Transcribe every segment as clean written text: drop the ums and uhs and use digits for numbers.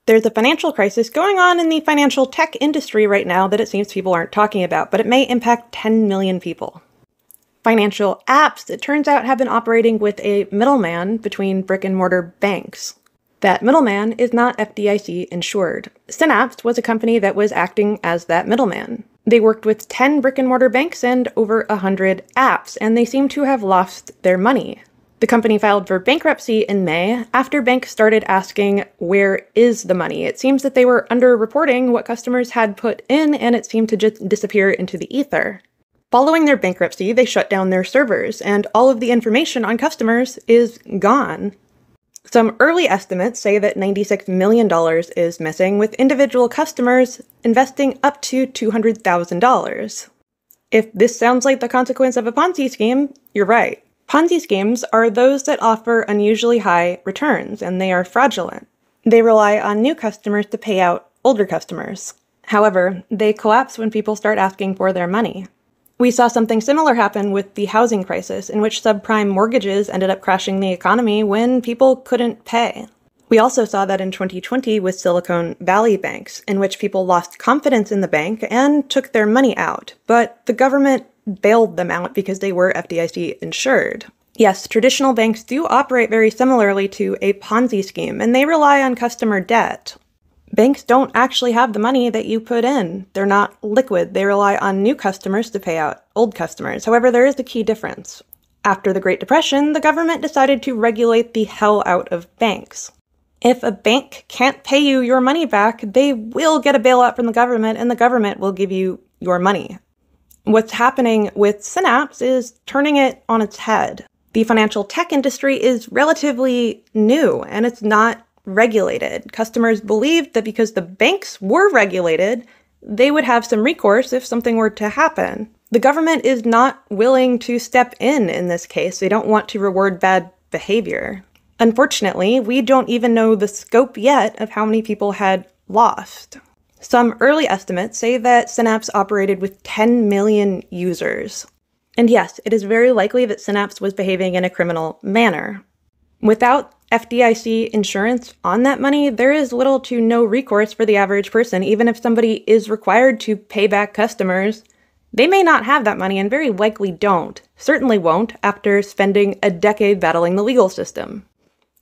There's a financial crisis going on in the financial tech industry right now that it seems people aren't talking about, but it may impact 10 million people. Financial apps, it turns out, have been operating with a middleman between brick-and-mortar banks. That middleman is not FDIC insured. Synapse was a company that was acting as that middleman. They worked with 10 brick-and-mortar banks and over 100 apps, and they seem to have lost their money. The company filed for bankruptcy in May after banks started asking, where is the money? It seems that they were underreporting what customers had put in, and it seemed to just disappear into the ether. Following their bankruptcy, they shut down their servers, and all of the information on customers is gone. Some early estimates say that $96 million is missing, with individual customers investing up to $200,000. If this sounds like the consequence of a Ponzi scheme, you're right. Ponzi schemes are those that offer unusually high returns, and they are fraudulent. They rely on new customers to pay out older customers. However, they collapse when people start asking for their money. We saw something similar happen with the housing crisis, in which subprime mortgages ended up crashing the economy when people couldn't pay. We also saw that in 2020 with Silicon Valley banks, in which people lost confidence in the bank and took their money out, but the government bailed them out because they were FDIC insured. Yes, traditional banks do operate very similarly to a Ponzi scheme, and they rely on customer debt. Banks don't actually have the money that you put in. They're not liquid. They rely on new customers to pay out old customers. However, there is a key difference. After the Great Depression, the government decided to regulate the hell out of banks. If a bank can't pay you your money back, they will get a bailout from the government, and the government will give you your money. What's happening with Synapse is turning it on its head. The financial tech industry is relatively new, and it's not regulated. Customers believed that because the banks were regulated, they would have some recourse if something were to happen. The government is not willing to step in this case. They don't want to reward bad behavior. Unfortunately, we don't even know the scope yet of how many people had lost. Some early estimates say that Synapse operated with 10 million users. And yes, it is very likely that Synapse was behaving in a criminal manner. Without FDIC insurance on that money, there is little to no recourse for the average person. Even if somebody is required to pay back customers, they may not have that money and very likely don't. Certainly won't after spending a decade battling the legal system.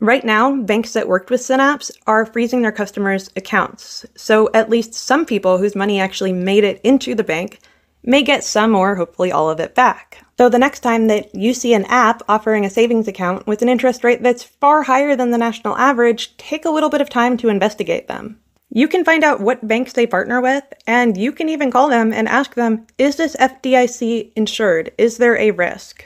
Right now, banks that worked with Synapse are freezing their customers' accounts, so at least some people whose money actually made it into the bank may get some or hopefully all of it back. So the next time that you see an app offering a savings account with an interest rate that's far higher than the national average, take a little bit of time to investigate them. You can find out what banks they partner with, and you can even call them and ask them, is this FDIC insured? Is there a risk?